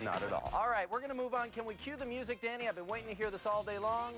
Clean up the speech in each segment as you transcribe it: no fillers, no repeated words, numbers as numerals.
Not at all. All right, we're going to move on. Can we cue the music, Danny? I've been waiting to hear this all day long.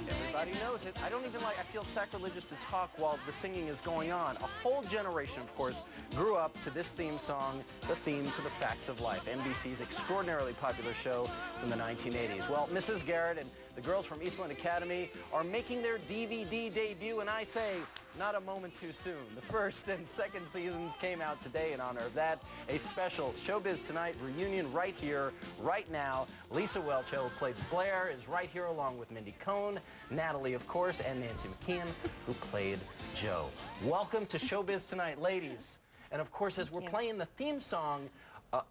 Everybody knows it. I don't even I feel sacrilegious to talk while the singing is going on. A whole generation, of course, grew up to this theme song, the theme to The Facts of Life, NBC's extraordinarily popular show from the 1980s. Well, Mrs. Garrett and the girls from Eastland Academy are making their DVD debut, and I say, not a moment too soon. The first and second seasons came out today in honor of that. A special Showbiz Tonight reunion right here, right now. Lisa Whelchel, who played Blair, is right here along with Mindy Cohn, Natalie, of course, and Nancy McKeon, who played Joe. Welcome to Showbiz Tonight, ladies. And of course, as we're playing the theme song,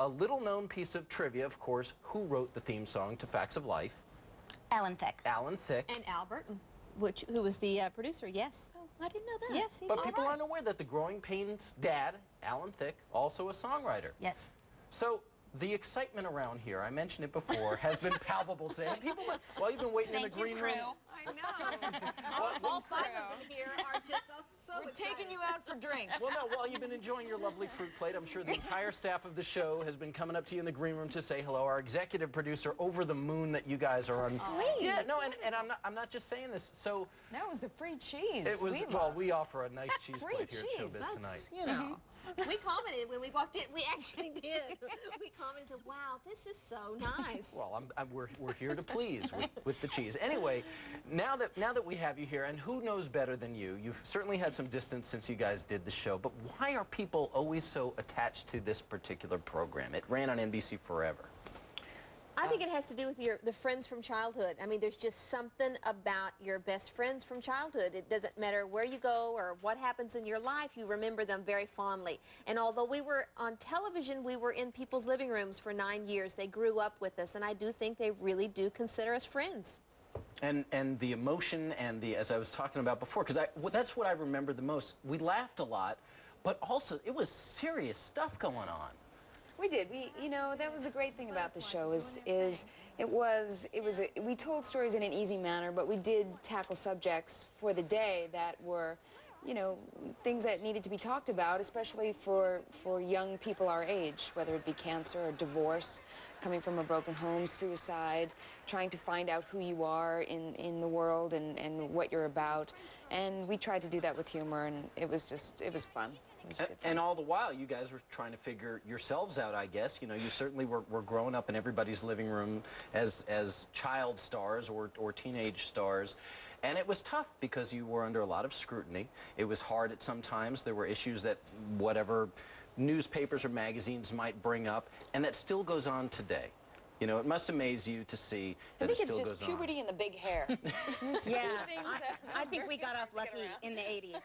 a little-known piece of trivia, of course, who wrote the theme song to Facts of Life? Alan Thicke. Alan Thicke. And Albert, who was the producer, yes. Oh, I didn't know that. Yes, But people aren't aware that the Growing Pains' dad, Alan Thicke, also a songwriter. Yes. So the excitement around here, I mentioned it before, has been palpable today. And people, while you've been waiting in the green room. I know. All five of them here are just so We're taking you out for drinks. Well, no, while you've been enjoying your lovely fruit plate, I'm sure the entire staff of the show has been coming up to you in the green room to say hello. Our executive producer, over the moon that you guys are on. Sweet. Yeah, no, and I'm not just saying this. So That was the free cheese. it was. Well, we offer a nice cheese free plate here at cheese. Showbiz That's, Tonight. you know. We commented when we walked in. We actually did. We commented, and said, wow, this is so nice. Well, we're here to please with the cheese. Anyway, now that we have you here, and who knows better than you? You've certainly had some distance since you guys did the show, but why are people always so attached to this particular program? It ran on NBC forever. I think it has to do with the friends from childhood. I mean, there's just something about your best friends from childhood. It doesn't matter where you go or what happens in your life, you remember them very fondly. And although we were on television, we were in people's living rooms for 9 years. They grew up with us, and I do think they really do consider us friends. And the emotion and as I was talking about before, because that's what I remember the most. We laughed a lot, but also it was serious stuff going on. We did. You know, that was the great thing about the show we told stories in an easy manner, but we did tackle subjects for the day that were, you know, things that needed to be talked about, especially for young people our age, whether it be cancer or divorce, coming from a broken home, suicide, trying to find out who you are in the world and what you're about. And we tried to do that with humor, and it was fun. And all the while, you guys were trying to figure yourselves out, I guess. You know, you certainly were growing up in everybody's living room as child stars or teenage stars. And it was tough because you were under a lot of scrutiny. It was hard at some times. There were issues that whatever newspapers or magazines might bring up, and that still goes on today. You know, it must amaze you to see that it still goes on. I think it's just puberty and the big hair. Yeah, I think we got off lucky in the 80s.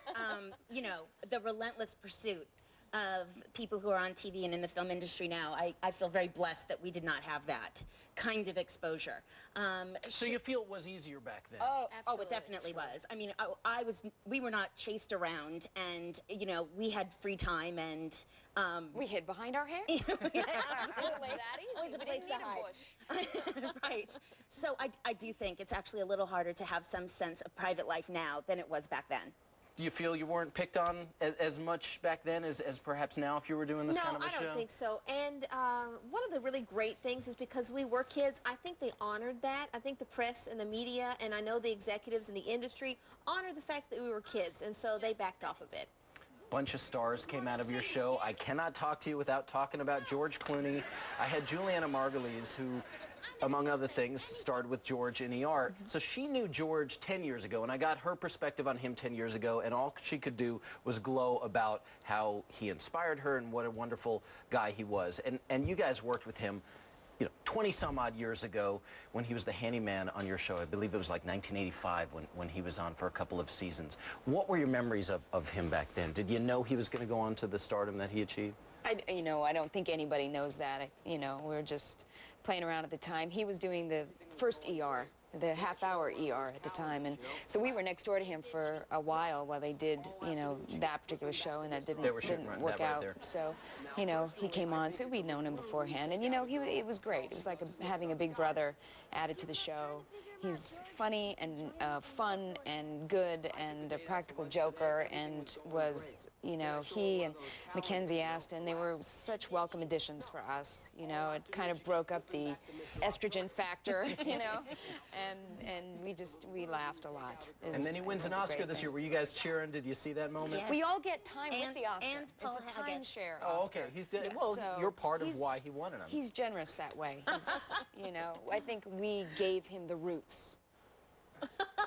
You know, the relentless pursuit of people who are on TV and in the film industry now. I feel very blessed that we did not have that kind of exposure. So you feel it was easier back then? Oh, it definitely was. I mean, we were not chased around, and, you know, we had free time, and we hid behind our hair. Absolutely. Always a place to hide. Right. So I do think it's actually a little harder to have some sense of private life now than it was back then. Do you feel you weren't picked on as much back then as perhaps now if you were doing this kind of a show? No, I don't think so. And one of the really great things is because we were kids, I think they honored that. I think the press and the media, and I know the executives in the industry, honored the fact that we were kids, and so they backed off a bit. Bunch of stars came out of your show. I cannot talk to you without talking about George Clooney. I had Juliana Margulies, who, among other things, starred with George in ER. So she knew George 10 years ago, and I got her perspective on him 10 years ago, and all she could do was glow about how he inspired her and what a wonderful guy he was. And you guys worked with him, you know, 20-some-odd years ago when he was the handyman on your show. I believe it was like 1985 when he was on for a couple of seasons. What were your memories of him back then? Did you know he was going to go on to the stardom that he achieved? You know, I don't think anybody knows that. You know, we were just playing around at the time. He was doing the first ER, the half-hour ER at the time, and so we were next door to him for a while they did, you know, that particular show, and that didn't work out. So, you know, he came on, so we'd known him beforehand, and you know, it was great. It was like having a big brother added to the show, He's funny and fun and good and a practical joker, and was, you know, he and Mackenzie Aston, they were such welcome additions for us. You know, it kind of broke up the estrogen factor, you know, and we laughed a lot. And then he wins an Oscar this year. Were you guys cheering? Did you see that moment? Yes. We all get time with the Oscar. And Paul it's a Haggis. timeshare Oh, Oscar. okay. Well, So you're part of why he won it. I mean. He's generous that way. He's, you know, I think we gave him the roots.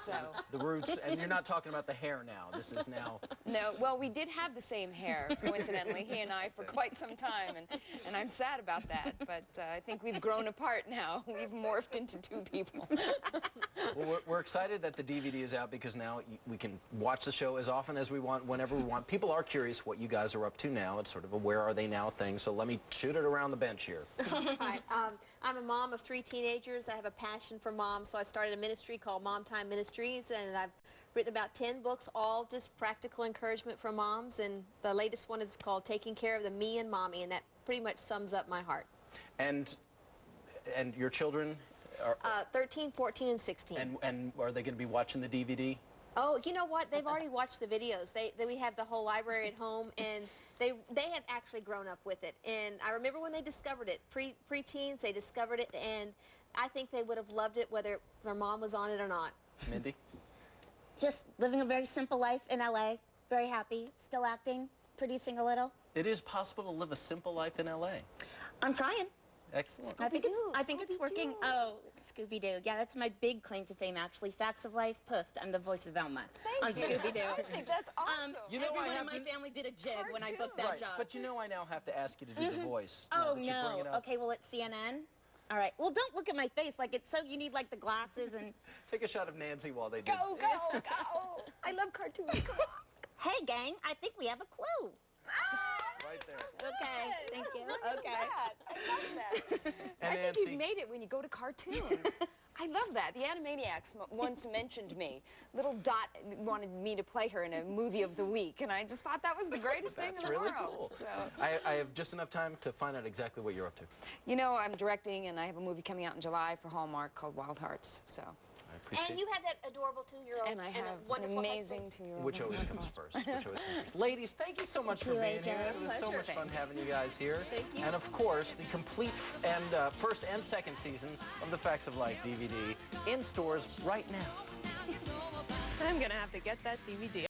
So. The roots, and you're not talking about the hair now. This is now. No, well, we did have the same hair, coincidentally, he and I, for quite some time, and I'm sad about that. But I think we've grown apart now. We've morphed into two people. Well, we're excited that the DVD is out because now we can watch the show as often as we want, whenever we want. People are curious what you guys are up to now. It's sort of a where are they now thing. So let me shoot it around the bench here. Right. I'm a mom of 3 teenagers. I have a passion for moms, so I started a ministry called Mom Time Ministries, and I've written about 10 books, all just practical encouragement for moms, and the latest one is called Taking Care of the Me and Mommy, and that pretty much sums up my heart. And your children are 13, 14, and 16. and are they going to be watching the DVD? Oh, you know what? They've already watched the videos. We have the whole library at home, and they have actually grown up with it. And I remember when they discovered it, pre-teens, they discovered it, and I think they would have loved it whether their mom was on it or not. Mindy? Just living a very simple life in LA. Very happy. Still acting. Producing a little. It is possible to live a simple life in LA. I'm trying. Excellent. I think it's working. Scooby-Doo. Oh, Scooby-Doo. Yeah, that's my big claim to fame, actually. Facts of Life, poofed. I'm the voice of Velma on Scooby-Doo. I think that's awesome. You know, Everyone I in have my to- family did a jig when I booked that Right, job. but you know I now have to ask you to do the voice. now Oh, that you bring it no. up. Okay, well, it's CNN. All right. Well, don't look at my face. Like, it's so, you need, like, the glasses and... Take a shot of Nancy while they do. Go, go, go. I love cartoons. Come on. Hey, gang, I think we have a clue. Right there. Okay, thank you. Look Okay. at that. I love that. And I think Nancy, you've made it when you go to cartoons. I love that. The Animaniacs once mentioned me. Little Dot wanted me to play her in a movie of the week, and I just thought that was the greatest thing in that's the really world. cool. So, I have just enough time to find out exactly what you're up to. you know, I'm directing, and I have a movie coming out in July for Hallmark called Wild Hearts. So, I appreciate And you have that adorable 2-year-old and I have a an wonderful amazing husband. 2-year-old. Which always comes first. Which always comes first. Ladies, thank you so much for you, being AJ. here. It was so Pleasure. much fun Thanks. having you guys here. Thank you. And of course, the complete first and second season of the Facts of Life DVD in stores right now. I'm gonna have to get that DVD.